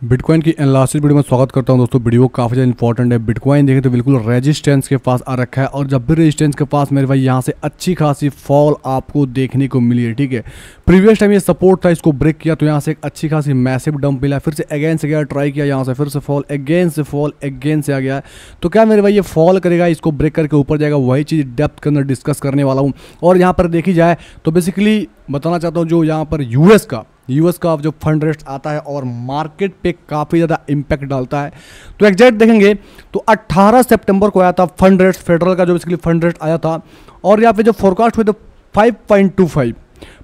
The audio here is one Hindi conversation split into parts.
बिटकॉइन की एनालिसिस वीडियो में स्वागत करता हूं दोस्तों। वीडियो काफ़ी ज़्यादा इंपॉर्टेंट है। बिटकॉइन देखें तो बिल्कुल रेजिस्टेंस के पास आ रखा है और जब भी रेजिस्टेंस के पास मेरे भाई यहां से अच्छी खासी फॉल आपको देखने को मिली है। ठीक है, प्रीवियस टाइम ये सपोर्ट था, इसको ब्रेक किया तो यहां से एक अच्छी खासी मैसिव डंप मिला, फिर से अगेन से गया, ट्राई किया, यहां से फिर से फॉल, अगेन से फॉल, अगेन से आ गया। तो क्या मेरे भाई ये फॉल करेगा, इसको ब्रेक करके ऊपर जाएगा, वही चीज़ डेप्थ के अंदर डिस्कस करने वाला हूँ। और यहाँ पर देखी जाए तो बेसिकली बताना चाहता हूँ जो यहाँ पर यूएस का जो फंड रेट आता है और मार्केट पे काफ़ी ज़्यादा इम्पैक्ट डालता है। तो एग्जैक्ट देखेंगे तो 18 सितंबर को आया था फंड रेट, फेडरल का जो बेसिकली फंड रेट आया था और यहाँ पे जो फोरकास्ट हुए थे 5.25,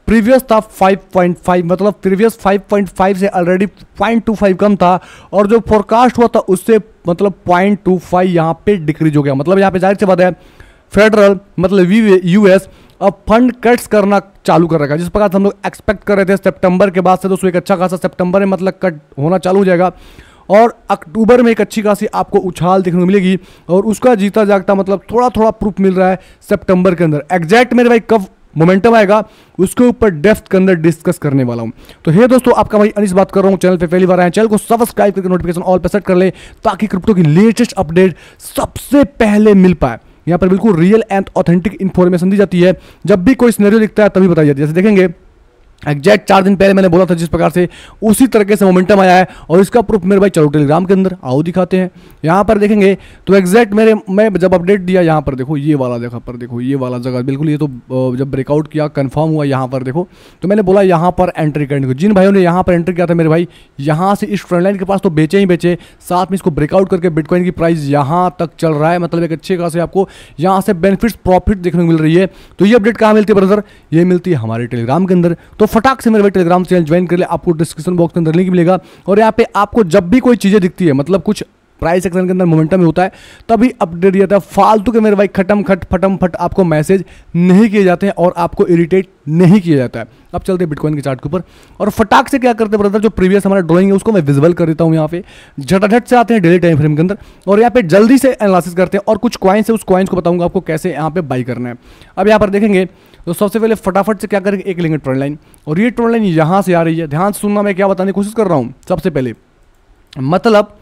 प्रीवियस था 5.5, मतलब प्रीवियस 5.5 से ऑलरेडी 0.25 कम था और जो फोरकास्ट हुआ था उससे मतलब 0.25 यहाँ पे डिक्रीज हो गया। मतलब यहाँ पे जाहिर सी बात है फेडरल मतलब यूएस अब फंड कट्स करना चालू कर रखा है। जिस प्रकार से हम लोग एक्सपेक्ट कर रहे थे सितंबर के बाद से, दोस्तों एक अच्छा खासा सितंबर में मतलब कट होना चालू हो जाएगा और अक्टूबर में एक अच्छी खासी आपको उछाल देखने को मिलेगी और उसका जीता जागता मतलब थोड़ा थोड़ा प्रूफ मिल रहा है सितंबर के अंदर। एग्जैक्ट मेरे भाई कब मोमेंटम आएगा उसके ऊपर डेप्थ के अंदर डिस्कस करने वाला हूं। तो हे दोस्तों, आपका भाई अनिस बात कर रहा हूं। चैनल पे पहली बार आए, चैनल को सब्सक्राइब करके नोटिफिकेशन ऑल पे सेट कर ले ताकि क्रिप्टो की लेटेस्ट अपडेट सबसे पहले मिल पाए। यहाँ पर बिल्कुल रियल एंड ऑथेंटिक इन्फॉर्मेशन दी जाती है। जब भी कोई सिनेरियो दिखता है तभी बताई जाती है। जैसे देखेंगे एग्जैक्ट 4 दिन पहले मैंने बोला था जिस प्रकार से उसी तरीके से मोमेंटम आया है और इसका प्रूफ मेरे भाई चलो टेलीग्राम के अंदर आओ दिखाते हैं। यहाँ पर देखेंगे तो एग्जैक्ट मैं जब अपडेट दिया यहाँ पर देखो ये वाला जगह पर देखो, ये वाला जगह बिल्कुल ये तो जब ब्रेकआउट किया कंफर्म हुआ यहाँ पर देखो तो मैंने बोला यहाँ पर एंट्री करने को। जिन भाइयों ने यहाँ पर एंट्री किया था मेरे भाई यहाँ से इस ट्रेंड लाइन के पास तो बेचे ही बेचे, साथ में इसको ब्रेकआउट करके बिटकॉइन की प्राइस यहाँ तक चल रहा है। मतलब एक अच्छे खासे आपको यहाँ से बेनिफिट्स प्रॉफिट देखने को मिल रही है। तो ये अपडेट कहाँ मिलती है ब्रदर? ये मिलती है हमारे टेलीग्राम के अंदर। तो फटाक से मेरे भाई टेलीग्राम चैनल ज्वाइन कर ले, आपको डिस्क्रिप्शन बॉक्स के अंदर लिंक मिलेगा और यहाँ पे आपको जब भी कोई चीज़ें दिखती है मतलब कुछ प्राइस एक्शन के अंदर मोमेंटम में होता है तभी अपडेट दिया था। फालतू के मेरे भाई खटम खट फटम फट आपको मैसेज नहीं किए जाते हैं और आपको इरिटेट नहीं किया जाता है। अब चलते हैं बिटकॉइन के चार्ट के ऊपर और फटाक से क्या करते हैं ब्रदर, जो प्रीवियस हमारा ड्राइंग है उसको मैं विजुअल कर देता हूँ। यहाँ पे झटाझट से आते हैं डेली टाइम फ्रेम के अंदर और यहाँ पे जल्दी से एनालिसिस करते हैं और कुछ कॉइन्स है उस कॉइन्स को बताऊंगा आपको कैसे यहाँ पे बाई करना है। अब यहाँ पर देखेंगे तो सबसे पहले फटाफट से क्या करेंगे, एक लेंगे ट्रेंड लाइन और ये ट्रेंड लाइन यहाँ से आ रही है। ध्यान से सुनना, मैं क्या बताने की कोशिश कर रहा हूँ। सबसे पहले मतलब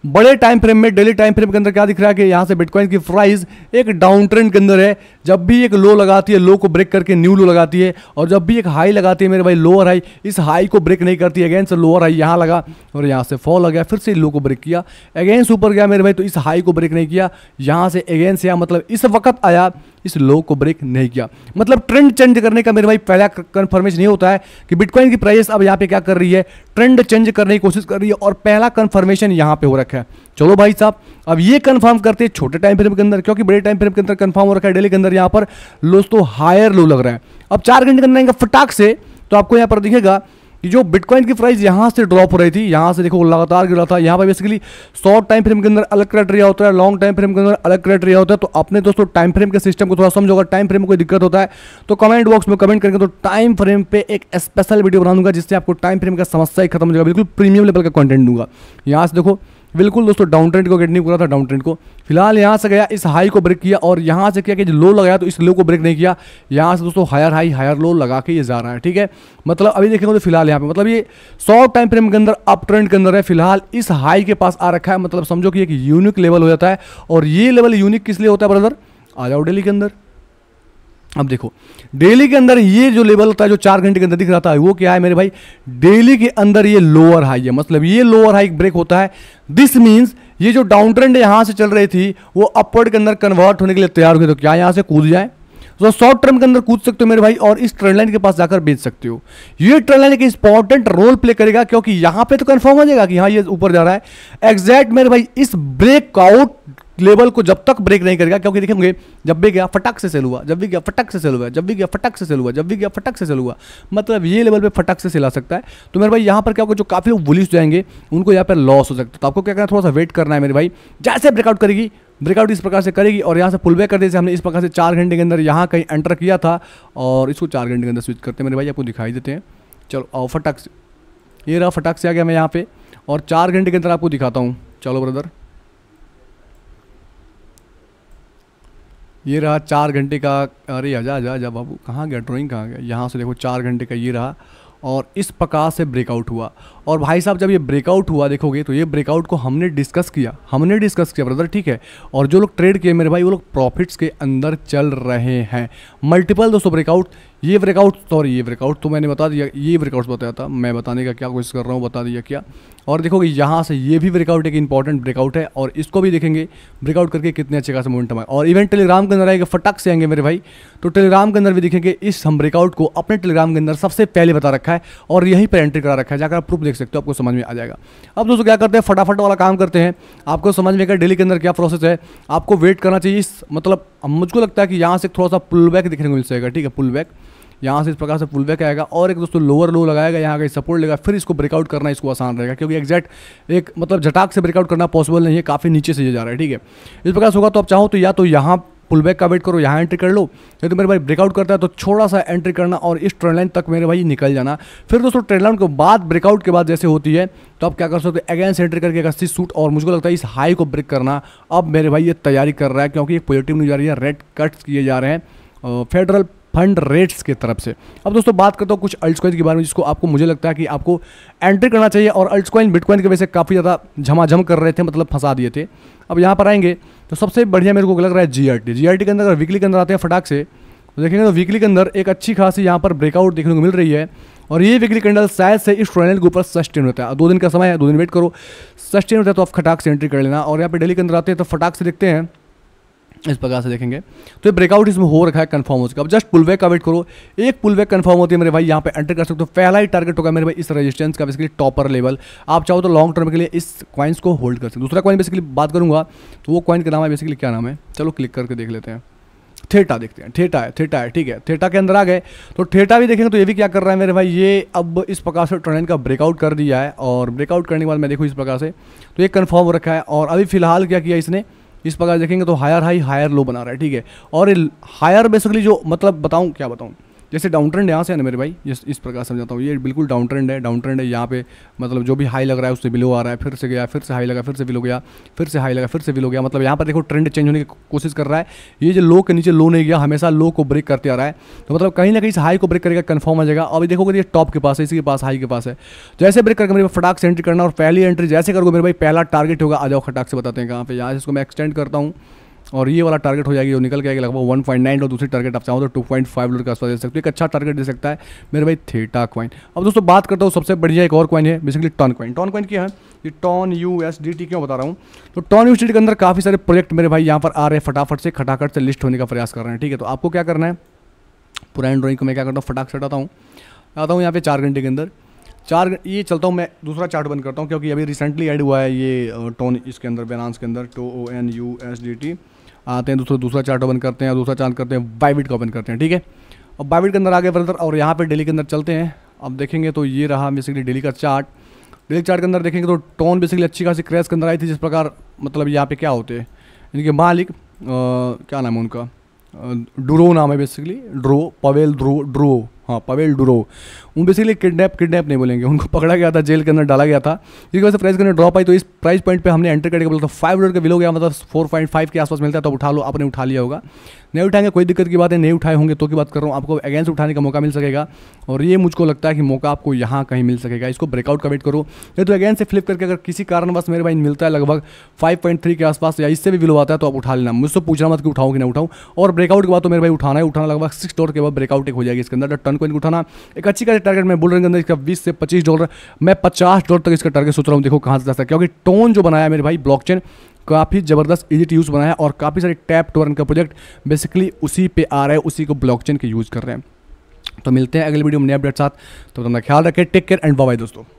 बड़े टाइम फ्रेम में डेली टाइम फ्रेम के अंदर क्या दिख रहा है कि यहाँ से बिटकॉइन की प्राइस एक डाउन ट्रेंड के अंदर है। जब भी एक लो लगाती है, लो को ब्रेक करके न्यू लो लगाती है और जब भी एक हाई लगाती है मेरे भाई लोअर हाई, इस हाई को ब्रेक नहीं करती, अगेन से लोअर हाई यहाँ लगा और यहाँ से फॉल आ गया, फिर से लो को ब्रेक किया, अगेन से ऊपर गया मेरे भाई तो इस हाई को ब्रेक नहीं किया, यहाँ से अगेन से मतलब इस वक्त आया, इस लो को ब्रेक नहीं किया। मतलब ट्रेंड चेंज करने का मेरे भाई पहला कंफर्मेशन ये होता है कि बिटकॉइन की प्राइस अब यहाँ पे क्या कर रही है, ट्रेंड चेंज करने की कोशिश कर रही है और पहला कंफर्मेशन यहाँ पे हो रखा है। चलो भाई साहब अब ये कंफर्म करते हैं छोटे टाइम फ्रेम के अंदर, क्योंकि बड़े टाइम फ्रेम के अंदर कंफर्म हो रखा है डेली के अंदर यहाँ पर लो तो हायर लो लग रहा है। अब 4 घंटे के अंदर आएंगे फटाक से तो आपको यहाँ पर दिखेगा कि जो बिटकॉइन की प्राइस यहाँ से ड्रॉप हो रही थी, यहाँ से देखो लगातार गिरा था। यहाँ पर बेसिकली शॉर्ट टाइम फ्रेम के अंदर अलग क्राइटेरिया होता है, लॉन्ग टाइम फ्रेम के अंदर अलग क्राइटेरिया होता है। तो अपने दोस्तों टाइम फ्रेम के सिस्टम को थोड़ा समझो। अगर टाइम फ्रेम में कोई दिक्कत होता है तो कमेंट बॉक्स में कमेंट करके तो टाइम फ्रेम पे एक स्पेशल वीडियो बना दूंगा जिससे आपको टाइम फ्रेम का समस्या ही खत्म हो जाएगा। बिल्कुल प्रीमियम लेवल का कंटेंट दूंगा। यहाँ से देखो बिल्कुल दोस्तों डाउन ट्रेंड को गेट नहीं पूरा था, डाउन ट्रेंड को फिलहाल यहाँ से गया, इस हाई को ब्रेक किया और यहाँ से किया कि जो लो लगाया तो इस लो को ब्रेक नहीं किया, यहाँ से दोस्तों हायर हाई हायर लो लगा के ये जा रहा है। ठीक है, मतलब अभी देखेंगे तो फिलहाल यहाँ पे मतलब ये शॉर्ट टाइम फ्रेम के अंदर अप ट्रेंड के अंदर है, फिलहाल इस हाई के पास आ रखा है। मतलब समझो कि एक यूनिक लेवल हो जाता है और ये लेवल यूनिक किस लिए होता है ब्रदर? आ जाओ डेली के अंदर। अब देखो डेली के अंदर ये जो लेवल होता है जो 4 घंटे के अंदर दिख रहा था वो क्या है मेरे भाई, डेली के अंदर ये लोअर हाई है। मतलब ये लोअर हाई ब्रेक होता है, दिस मींस ये जो डाउन ट्रेंड यहां से चल रही थी वो अपवर्ड के अंदर कन्वर्ट होने के लिए तैयार हुए। तो क्या यहां से कूद जाए? तो शॉर्ट टर्म के अंदर कूद सकते हो मेरे भाई और इस ट्रेंड लाइन के पास जाकर बेच सकते हो। ये ट्रेंड लाइन एक इंपॉर्टेंट रोल प्ले करेगा क्योंकि यहां पे तो कंफर्म हो जाएगा कि हाँ ये ऊपर जा रहा है। एग्जैक्ट मेरे भाई इस ब्रेकआउट लेवल को जब तक ब्रेक नहीं करेगा, क्योंकि देखेंगे जब भी गया फटक से सेल हुआ, जब भी गया फटक से सेल हुआ, जब भी गया फटक से सेल हुआ, जब भी गया फटक से सेल हुआ, मतलब ये लेवल पे फटक से सेल आ सकता है। तो मेरे भाई यहाँ पर क्या होगा, जो काफ़ी लोग बुलिश जाएंगे उनको यहाँ पर लॉस हो सकता है। तो आपको क्या करना है, थोड़ा सा वेट करना है मेरे भाई। जैसे ब्रेकआउट करेगी, ब्रेकआउट इस प्रकार से करेगी और यहाँ से पुल बैक कर देते, हमने इस प्रकार से 4 घंटे के अंदर यहाँ कहीं एंटर किया था और इसको 4 घंटे के अंदर स्विच करते हैं मेरे भाई, आपको दिखाई देते हैं। चलो आओ फटक से, ये रहा फटक से आ गया मैं यहाँ पे और 4 घंटे के अंदर आपको दिखाता हूँ। चलो ब्रदर ये रहा 4 घंटे का। अरे आजा आजा आजा बाबू, कहाँ गया ड्राइंग, कहाँ गया? यहाँ से देखो 4 घंटे का ये रहा और इस प्रकार से ब्रेकआउट हुआ। और भाई साहब जब ये ब्रेकआउट हुआ देखोगे तो ये ब्रेकआउट को हमने डिस्कस किया ब्रदर, ठीक है। और जो लोग ट्रेड किए मेरे भाई वो लोग प्रॉफिट्स के अंदर चल रहे हैं। मल्टीपल दोस्तों ब्रेकआउट, ये ब्रेकआउट तो मैंने बता दिया, ये ब्रेकआउट बताया था, मैं बताने का क्या कोशिश कर रहा हूँ, बता दिया क्या। और देखोगे यहाँ से ये भी ब्रेकआउट एक इंपॉर्टेंट ब्रेकआउट है, और इसको भी देखेंगे ब्रेकआउट करके कितने अच्छे खासा मोमेंटम है। और इवेंट टेलीग्राम के अंदर आएगा, फटाक से आएंगे मेरे भाई, तो टेलीग्राम के अंदर भी देखेंगे इस हम ब्रेकआउट को अपने टेलीग्राम के अंदर सबसे पहले बता रखा है और यहीं पर एंट्री करा रखा है, जाकर आप प्रूफ देख सकते हो, आपको समझ में आ जाएगा। अब दोस्तों क्या करते हैं, फटाफट वाला काम करते हैं, आपको समझ में आएगा डेली के अंदर क्या प्रोसेस है। आपको वेट करना चाहिए, मतलब मुझको लगता है कि यहाँ से थोड़ा सा पुल बैक देखने को मिल जाएगा, ठीक है, पुल बैक यहाँ से इस प्रकार से पुल बैक आएगा, और एक दोस्तों लोअर लो लगाएगा, यहाँ का सपोर्ट लेगा, फिर इसको ब्रेकआउट करना इसको आसान रहेगा, क्योंकि एग्जैक्ट एक मतलब झटाक से ब्रेकआउट करना पॉसिबल नहीं है, काफ़ी नीचे से ये जा रहा है, ठीक है। इस प्रकार से होगा तो आप चाहो तो या तो यहाँ पुल बैक का वेट करो, यहाँ एंट्री कर लो, नहीं तो मेरे भाई ब्रेकआउट करता है तो थोड़ा सा एंट्री करना और इस ट्रेंड लाइन तक मेरे भाई निकल जाना। फिर दोस्तों ट्रेंड लाइन के बाद ब्रेकआउट के बाद जैसे होती है तो आप क्या कर सकते हो, अगेंस्ट एंट्री करके एक 80 सूट, और मुझको लगता है इस हाई को ब्रेक करना अब मेरे भाई ये तैयारी कर रहा है, क्योंकि एक पॉजिटिव न्यूज आ रही है, रेट कट्स किए जा रहे हैं फेडरल फंड रेट्स की तरफ से। अब दोस्तों बात करता हूँ कुछ अल्ट्स के बारे में, जिसको आपको मुझे लगता है कि आपको एंट्री करना चाहिए, और अल्ट्स कॉइन बिटकॉइन की वजह से काफ़ी ज़्यादा झमाझम कर रहे थे, मतलब फंसा दिए थे। अब यहाँ पर आएंगे तो सबसे बढ़िया मेरे को लग रहा है जीआरटी के अंदर। अगर वीकली के अंदर आते हैं फटाक से तो देखेंगे तो वीकली के अंदर एक अच्छी खासी यहाँ पर ब्रेकआउट देखने को मिल रही है, और ये वीकली कैंडल शायद से इस ट्रेंड के ऊपर सस्टेन होता है। 2 दिन का समय है, 2 दिन वेट करो, सस्टेन होता है तो आप फटाक से एंट्री कर लेना। और यहाँ पे डेली के अंदर आते हैं तो फटाक से देखते हैं, इस प्रकार से देखेंगे तो ये ब्रेकआउट इसमें हो रखा है कंफर्म हो चुका। अब जस्ट पुलबैक का वेट करो, एक पुलबैक कंफर्म होती है मेरे भाई, यहाँ पे एंटर कर सकते हो। पहला ही टारगेट होगा मेरे भाई इस रेजिस्टेंस का, बेसिकली टॉपर लेवल। आप चाहो तो लॉन्ग टर्म के लिए इस कॉइन्स को होल्ड कर सकते हो। दूसरा कॉइन बेसिकली बात करूंगा तो वो कॉइन का नाम है बेसिकली, क्या नाम है, चलो क्लिक करके देख लेते हैं, थेटा देखते हैं। थेटा है, ठीक है। थेटा के अंदर आ गए तो थेटा भी देखेंगे तो ये भी क्या कर रहा है मेरे भाई, ये अब इस प्रकार से ट्रेंड का ब्रेकआउट कर दिया है, और ब्रेकआउट करने के बाद मैं देखूँ इस प्रकार से तो ये कन्फर्म हो रखा है। और अभी फिलहाल क्या किया इसने, इस प्रकार देखेंगे तो हायर हाई हायर लो बना रहा है, ठीक है। और हायर बेसिकली जो मतलब बताऊं क्या बताऊं, जैसे डाउन ट्रेंड यहाँ से है ना मेरे भाई, इस प्रकार समझाता हूँ, ये बिल्कुल डाउन ट्रेंड है। यहाँ पे मतलब जो भी हाई लग रहा है उससे बिलो आ रहा है, फिर से गया, फिर से हाई लगा, फिर से बिलो गया, फिर से हाई लगा, फिर से बिलो गया। मतलब यहाँ पर देखो ट्रेंड चेंज होने की कोशिश कर रहा है। ये जो लो के नीचे लो नहीं गया, हमेशा लो को ब्रेक करते आ रहा है, तो मतलब कहीं ना कहीं इस हाई को ब्रेक करेगा, कंफर्म आ जाएगा। अभी देखोगे ये टॉप के पास है, इसी के पास हाई के पास है, जैसे ब्रेक करके मेरे फटाक से एंट्री करना, और पहली एंट्री जैसे करोगे मेरे भाई पहला टारगेट होगा, आ जाओ फटाक से बताते हैं कहाँ पे। यहाँ से इसको मैं एक्सटेंड करता हूँ और ये वाला टारगेट हो जाएगी, जो निकल के आएगी लगभग 1.9, और दूसरी टारगेट आप चाहो तो 2.5 के आसपास दे सकते हो। एक अच्छा टारगेट दे सकता है मेरे भाई थेटा कॉइन। अब दोस्तों बात करता हूँ सबसे बढ़िया एक और कॉइन है basically Ton coin. Ton coin क्या है, ये टॉन USDT क्यों बता रहा हूँ, तो टॉन USDT के अंदर काफ़ी सारे प्रोजेक्ट मेरे भाई यहाँ पर आ रहे हैं, फटाफट से खटाखट से लिस्ट होने का प्रयास कर रहे हैं, ठीक है। तो आपको क्या करना है, पुरानी ड्राइंग को मैं क्या करता हूँ फटाक से हटाता हूँ यहाँ पे 4 घंटे के अंदर ये चलता हूँ मैं, दूसरा चार्ट बंद करता हूँ, क्योंकि अभी रिसेंटली ऐड हुआ है ये टॉन, इसके अंदर बाइनेंस के अंदर TON USDT आते हैं। दूसरा चार्ट ओपन करते हैं, दूसरा चार्ट करते हैं, बाइबिट का ओपन करते हैं, ठीक है। अब बाइबिट के अंदर आ गए ब्रदर, और यहाँ पे डेली के अंदर चलते हैं। अब देखेंगे तो ये रहा बेसिकली डेली का चार्ट। डेली चार्ट के अंदर देखेंगे तो टोन बेसिकली अच्छी खासी क्रैश के अंदर आई थी, जिस प्रकार मतलब यहाँ पे क्या होते हैं इनके मालिक, क्या नाम है उनका, डुरो नाम है बेसिकली, पवेल डुरो। वो बेसिकली किडनैप नहीं बोलेंगे, उनको पकड़ा गया था, जेल के अंदर डाला गया था, जिसकी वजह से प्राइस के अंदर ड्रॉप आई। तो इस प्राइस पॉइंट पे हमने एंटर करके बोला तो $5 का बिलो गया, मतलब 4.5 के आसपास मिलता है, तो उठा लो, आपने उठा लिया होगा। नहीं उठाएंगे कोई दिक्कत की बात है, नहीं उठाए होंगे तो की बात कर रहा हूँ, आपको अगेंस्ट उठाने का मौका मिल सकेगा, और ये मुझको लगता है कि मौका आपको यहाँ कहीं मिल सकेगा। इसको ब्रेकआउट का वेट करो, नहीं तो अगेंस्ट से फ्लिप करके अगर किसी कारणवश मेरे भाई मिलता है लगभग 5.3 के आसपास या इससे भी बिलो आता है तो आप उठा लेना, मुझसे पूछना मत कि उठाऊँ कि ना उठाऊँ। और ब्रेकआउट के बाद तो मेरे भाई उठाना लगभग $6 के बाद ब्रेकआउट एक हो जाएगी इसके अंदर। टन कॉइन को उठाना एक अच्छी खासी टारगेट मैं बोल रहे हैं, इसका $20 से $25, मैं $50 तक इसका टारगेट सोच रहा हूँ, देखो कहाँ से जा सकता है, क्योंकि टोन जो बनाया मेरे भाई ब्लॉकचेन काफ़ी ज़बरदस्त इजी टू यूज़ बनाया, और काफ़ी सारे टैप टोरन का प्रोजेक्ट बेसिकली उसी पे आ रहा है, उसी को ब्लॉकचेन के यूज़ कर रहे हैं। तो मिलते हैं अगले वीडियो में नए अपडेट साथ, तो अपना ख्याल रखें, take care and bye bye दोस्तों।